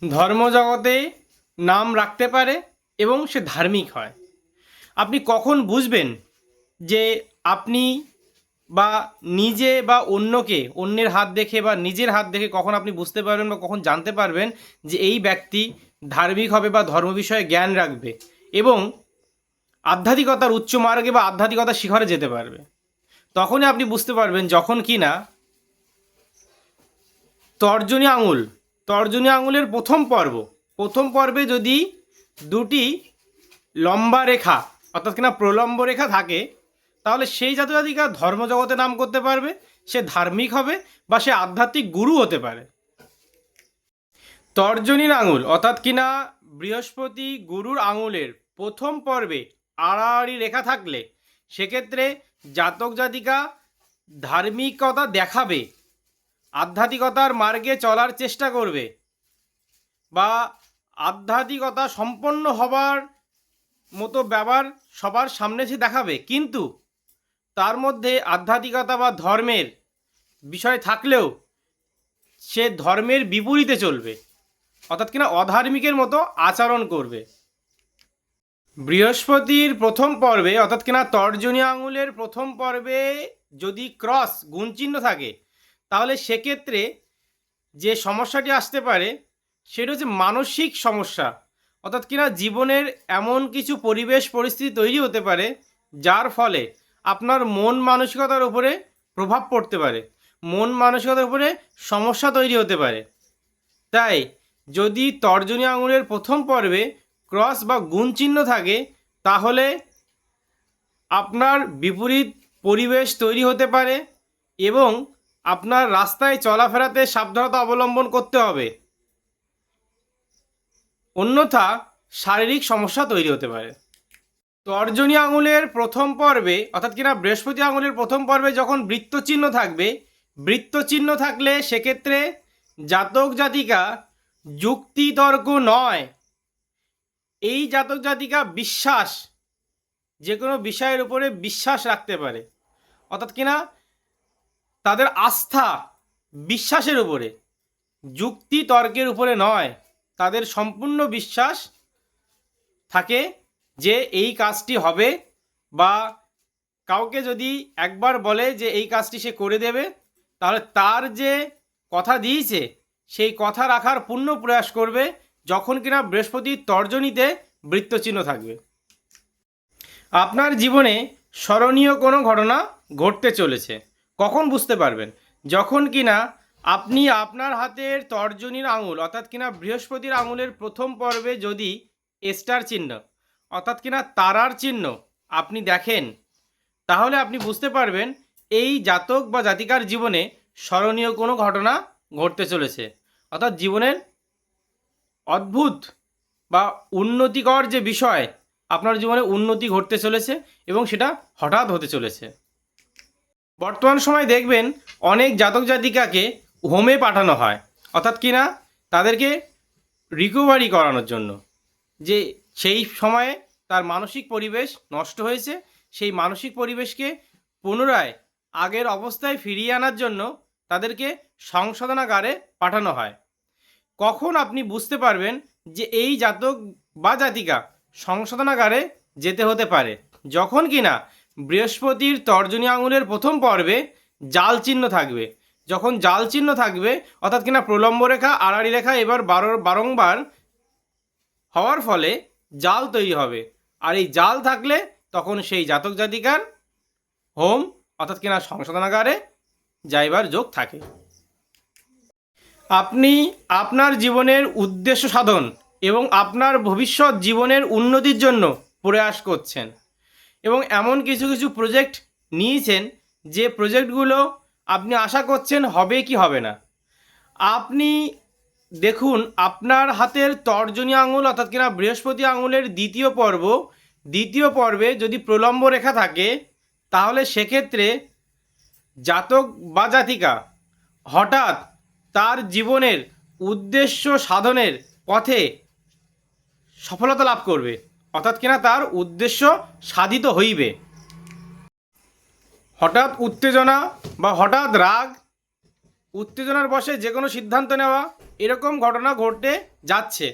ধর্মজগতে নাম রাখতে পারে এবং সে ধার্মিক হয়। আপনি কখন বুঝবেন যে আপনি বা নিজে বা অন্যকে, অন্যের হাত দেখে বা নিজের হাত দেখে কখন আপনি বুঝতে পারবেন বা কখন জানতে পারবেন যে এই ব্যক্তি ধার্মিক হবে বা ধর্ম বিষয়ে জ্ঞান রাখবে এবং আধ্যাত্মিকতার উচ্চ মার্গে বা আধ্যাত্মিকতার শিখরে যেতে পারবে? তখনই আপনি বুঝতে পারবেন যখন কি না তর্জনী আঙুলের প্রথম পর্বে যদি দুটি লম্বা রেখা অর্থাৎ কিনা প্রলম্ব রেখা থাকে, তাহলে সেই জাতীয় জাতিকা ধর্মজগতে নাম করতে পারবে, সে ধার্মিক হবে বা সে আধ্যাত্মিক গুরু হতে পারে। তর্জনীর আঙুল অর্থাৎ কিনা বৃহস্পতি গুরুর আঙুলের প্রথম পর্বে আড়াআড়ি রেখা থাকলে সেক্ষেত্রে জাতক জাতিকা ধার্মিকতা দেখাবে, আধ্যাত্মিকতার মার্গে চলার চেষ্টা করবে বা আধ্যাত্মিকতা সম্পন্ন হবার মতো ব্যবহার সবার সামনে সে দেখাবে, কিন্তু তার মধ্যে আধ্যাত্মিকতা বা ধর্মের বিষয় থাকলেও সে ধর্মের বিপরীতে চলবে, অর্থাৎ কিনা অধার্মিকের মতো আচরণ করবে। বৃহস্পতির প্রথম পর্বে অর্থাৎ কিনা তর্জনী আঙুলের প্রথম পর্বে যদি ক্রস গুণচিহ্ন থাকে, তাহলে সেক্ষেত্রে যে সমস্যাটি আসতে পারে সেটা হচ্ছে মানসিক সমস্যা, অর্থাৎ কিনা জীবনের এমন কিছু পরিবেশ পরিস্থিতি তৈরি হতে পারে যার ফলে আপনার মন মানসিকতার উপরে প্রভাব পড়তে পারে, মন মানসিকতার উপরে সমস্যা তৈরি হতে পারে। তাই যদি তর্জনী আঙুলের প্রথম পর্বে ক্রস বা গুণ চিহ্ন থাকে, তাহলে আপনার বিপরীত পরিবেশ তৈরি হতে পারে এবং আপনার রাস্তায় চলাফেরাতে সাবধানতা অবলম্বন করতে হবে, অন্যথা শারীরিক সমস্যা তৈরি হতে পারে। তর্জনী আঙুলের প্রথম পর্বে অর্থাৎ কিনা বৃহস্পতি আঙুলের প্রথম পর্বে যখন বৃত্তচিহ্ন থাকবে, বৃত্তচিহ্ন থাকলে সেক্ষেত্রে জাতক জাতিকা যুক্তিতর্ক নয়, এই জাতক জাতিকা বিশ্বাস, যে কোনো বিষয়ের উপরে বিশ্বাস রাখতে পারে, অর্থাৎ কিনা তাদের আস্থা বিশ্বাসের উপরে, যুক্তি তর্কের উপরে নয়, তাদের সম্পূর্ণ বিশ্বাস থাকে যে এই কাজটি হবে, বা কাউকে যদি একবার বলে যে এই কাজটি সে করে দেবে, তাহলে তার যে কথা দিয়েছে সেই কথা রাখার পূর্ণ প্রয়াস করবে, যখন কিনা বৃহস্পতির তর্জনীতে বৃত্তচিহ্ন থাকবে। আপনার জীবনে স্মরণীয় কোনো ঘটনা ঘটতে চলেছে, কখন বুঝতে পারবেন? যখন কিনা আপনি আপনার হাতের তর্জনীর আঙুল অর্থাৎ কিনা বৃহস্পতির আঙুলের প্রথম পর্বে যদি স্টার চিহ্ন অর্থাৎ কিনা তারার চিহ্ন আপনি দেখেন, তাহলে আপনি বুঝতে পারবেন এই জাতক বা জাতিকার জীবনে স্মরণীয় কোনো ঘটনা ঘটতে চলেছে, অর্থাৎ জীবনের অদ্ভুত বা উন্নতিকর যে বিষয়, আপনার জীবনে উন্নতি ঘটতে চলেছে এবং সেটা হঠাৎ হতে চলেছে। বর্তমান সময় দেখবেন অনেক জাতক জাতিকাকে হোমে পাঠানো হয়, অর্থাৎ কিনা তাদেরকে রিকভারি করানোর জন্য, যে সেই সময়ে তার মানসিক পরিবেশ নষ্ট হয়েছে, সেই মানসিক পরিবেশকে পুনরায় আগের অবস্থায় ফিরিয়ে আনার জন্য তাদেরকে সংশোধনাগারে পাঠানো হয়। কখন আপনি বুঝতে পারবেন যে এই জাতক বা জাতিকা সংশোধনাগারে যেতে হতে পারে? যখন কিনা বৃহস্পতির তর্জনী আঙুলের প্রথম পর্বে জাল চিহ্ন থাকবে, যখন জাল চিহ্ন থাকবে অর্থাৎ কিনা প্রলম্ব রেখা আড়াআড়ি রেখা এবার বারংবার হওয়ার ফলে জাল তৈরি হবে, আর এই জাল থাকলে তখন সেই জাতক জাতিকার হোম অর্থাৎ কিনা সংশোধনাগারে যাইবার যোগ থাকে। আপনি আপনার জীবনের উদ্দেশ্য সাধন এবং আপনার ভবিষ্যৎ জীবনের উন্নতির জন্য প্রয়াস করছেন এবং এমন কিছু কিছু প্রজেক্ট নিয়েছেন যে প্রজেক্টগুলো আপনি আশা করছেন হবে কি হবে না। আপনি দেখুন আপনার হাতের তর্জনী আঙুল অর্থাৎ কিনা বৃহস্পতি আঙুলের দ্বিতীয় পর্বে যদি প্রলম্ব রেখা থাকে, তাহলে সেক্ষেত্রে জাতক বা জাতিকা হঠাৎ তার জীবনের উদ্দেশ্য সাধনের পথে সফলতা লাভ করবে, অর্থাৎ কিনা তার উদ্দেশ্য সাধিত হইবে। হঠাৎ উত্তেজনা বা হঠাৎ রাগ উত্তেজনার বশে যে কোনো সিদ্ধান্ত নেওয়া, এরকম ঘটনা ঘটতে যাচ্ছে।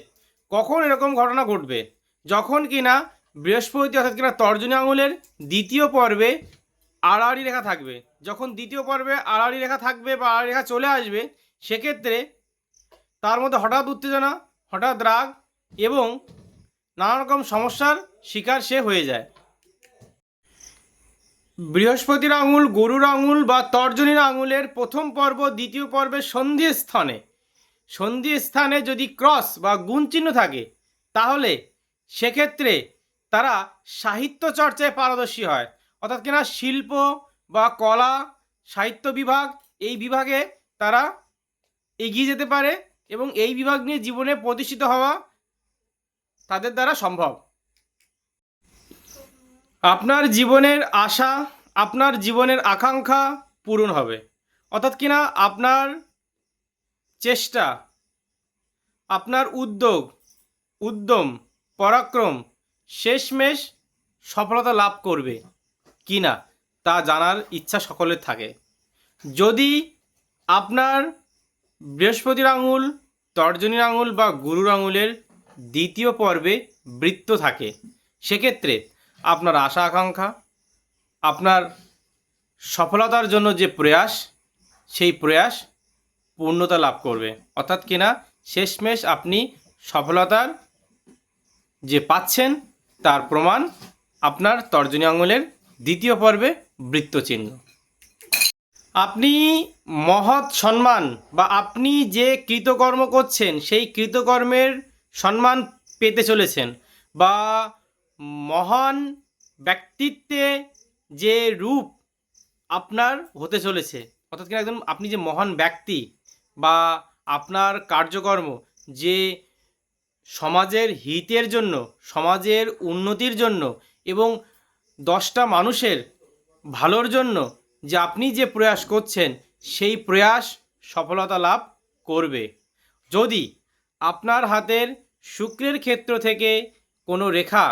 কখন এরকম ঘটনা ঘটবে? যখন কিনা বৃহস্পতি অর্থাৎ কিনা তর্জনী আঙুলের দ্বিতীয় পর্বে আড়াআড়ি রেখা থাকবে। যখন দ্বিতীয় পর্বে আড়াআড়ি রেখা থাকবে বা আড়াআড়ি রেখা চলে আসবে, সেক্ষেত্রে তার মধ্যে হঠাৎ উত্তেজনা, হঠাৎ রাগ এবং নানা রকম সমস্যার শিকার সে হয়ে যায়। বৃহস্পতির আঙুল, গরুর আঙুল বা তর্জনীর আঙুলের প্রথম পর্ব দ্বিতীয় পর্বের সন্ধি স্থানে যদি ক্রস বা গুণ চিহ্ন থাকে, তাহলে সেক্ষেত্রে তারা সাহিত্য চর্চায় পারদর্শী হয়। অর্থাৎ কিনা শিল্প বা কলা, সাহিত্য বিভাগ, এই বিভাগে তারা এগিয়ে যেতে পারে এবং এই বিভাগ নিয়ে জীবনে প্রতিষ্ঠিত হওয়া তাদের দ্বারা সম্ভব। আপনার জীবনের আশা, আপনার জীবনের আকাঙ্ক্ষা পূরণ হবে। অর্থাৎ কিনা আপনার চেষ্টা, আপনার উদ্যম, পরাক্রম শেষমেশ সফলতা লাভ করবে কি না তা জানার ইচ্ছা সকলের থাকে। যদি আপনার বৃহস্পতির আঙুল, তর্জনীর আঙুল বা গুরুর আঙুলের দ্বিতীয় পর্বে বৃত্ত থাকে, সেক্ষেত্রে আপনার আশা আকাঙ্ক্ষা, আপনার সফলতার জন্য যে প্রয়াস, সেই প্রয়াস পূর্ণতা লাভ করবে। অর্থাৎ কিনা শেষমেশ আপনি সফলতার যে পাচ্ছেন তার প্রমাণ আপনার তর্জনী আঙুলের দ্বিতীয় পর্বে বৃত্তচিহ্ন। আপনি মহৎ সম্মান বা আপনি যে কৃতকর্ম করছেন সেই কৃতকর্মের সম্মান পেতে চলেছেন, বা মহান ব্যক্তিত্বে যে রূপ আপনার হতে চলেছে, অর্থাৎ কিনা একদম আপনি যে মহান ব্যক্তি বা আপনার কার্যকর্ম যে সমাজের হিতের জন্য, সমাজের উন্নতির জন্য এবং 10টা মানুষের ভালোর জন্য যে আপনি যে প্রয়াস করছেন, সেই প্রয়াস সফলতা লাভ করবে। যদি আপনার হাতের শুক্রের ক্ষেত্র থেকে কোনো রেখা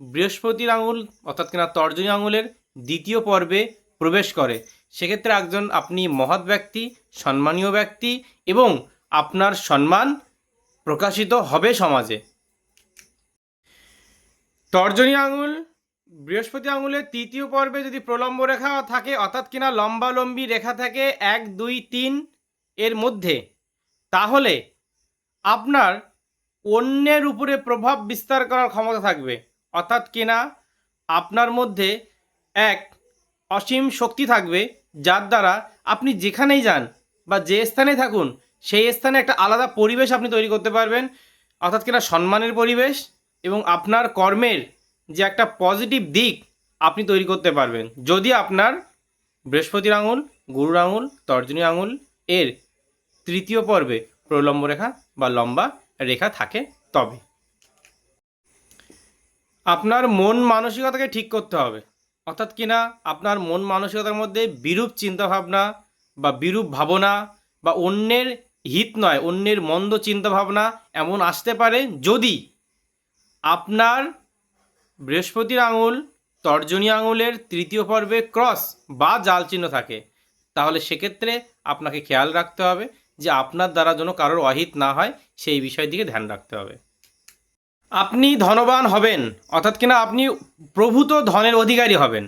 বৃহস্পতির আঙুল অর্থাৎ কিনা তর্জনী আঙুলের দ্বিতীয় পর্বে প্রবেশ করে, সেক্ষেত্রে আপনি মহৎ ব্যক্তি, সম্মানীয় ব্যক্তি এবং আপনার সম্মান প্রকাশিত হবে সমাজে। তর্জনী আঙুল বৃহস্পতি আঙুলের তৃতীয় পর্বে যদি প্রলম্ব রেখা থাকে, অর্থাৎ কিনা লম্বালম্বি রেখা থাকে 1, 2, 3 এর মধ্যে, তাহলে আপনার অন্যের উপরে প্রভাব বিস্তার করার ক্ষমতা থাকবে। অর্থাৎ কিনা আপনার মধ্যে এক অসীম শক্তি থাকবে, যার দ্বারা আপনি যেখানেই যান বা যে স্থানে থাকুন, সেই স্থানে একটা আলাদা পরিবেশ আপনি তৈরি করতে পারবেন। অর্থাৎ কিনা সম্মানের পরিবেশ এবং আপনার কর্মের যে একটা পজিটিভ দিক আপনি তৈরি করতে পারবেন, যদি আপনার বৃহস্পতির আঙুল, গুরুর আঙুল, তর্জনী আঙুল এর তৃতীয় পর্বে প্রলম্ব রেখা বা লম্বা রেখা থাকে। তবে আপনার মন মানসিকতাকে ঠিক করতে হবে। অর্থাৎ কিনা আপনার মন মানসিকতার মধ্যে বিরূপ চিন্তাভাবনা বা বিরূপ ভাবনা বা অন্যের হিত নয়, অন্যের মন্দ চিন্তাভাবনা এমন আসতে পারে যদি আপনার বৃহস্পতির আঙুল, তর্জনী আঙুলের তৃতীয় পর্বে ক্রস বা জাল চিহ্ন থাকে। তাহলে সেক্ষেত্রে আপনাকে খেয়াল রাখতে হবে যে আপনার দ্বারা যেন কারোর অহিত না হয়, সেই বিষয়ের দিকে ধ্যান রাখতে হবে। আপনি ধনবান হবেন, অর্থাৎ কিনা আপনি প্রভূত ধনের অধিকারী হবেন।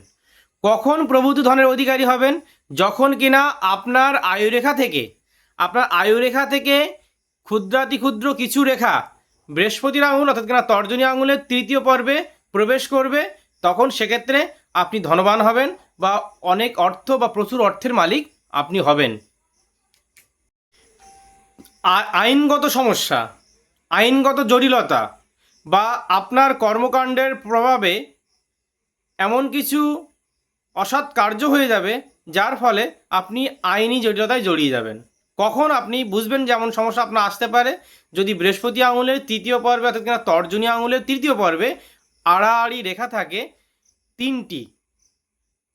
কখন প্রভূত ধনের অধিকারী হবেন? যখন কিনা আপনার আয়ুরেখা থেকে ক্ষুদ্রাতি ক্ষুদ্র কিছু রেখা বৃহস্পতির আঙুল অর্থাৎ কিনা তর্জনী আঙুলের তৃতীয় পর্বে প্রবেশ করবে, তখন সেক্ষেত্রে আপনি ধনবান হবেন বা অনেক অর্থ বা প্রচুর অর্থের মালিক আপনি হবেন। আইনগত সমস্যা, আইনগত জটিলতা বা আপনার কর্মকাণ্ডের প্রভাবে এমন কিছু অসৎ কার্য হয়ে যাবে, যার ফলে আপনি আইনি জটিলতায় জড়িয়ে যাবেন। কখন আপনি বুঝবেন যে এমন সমস্যা আপনার আসতে পারে? যদি বৃহস্পতি আঙুলের তৃতীয় পর্বে অর্থাৎ কিনা তর্জনী আঙুলের তৃতীয় পর্বে আড়াআড়ি রেখা থাকে 3টি,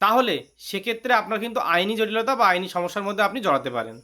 তাহলে সেক্ষেত্রে আপনার কিন্তু আইনি জটিলতা বা আইনি সমস্যার মধ্যে আপনি জড়াতে পারেন।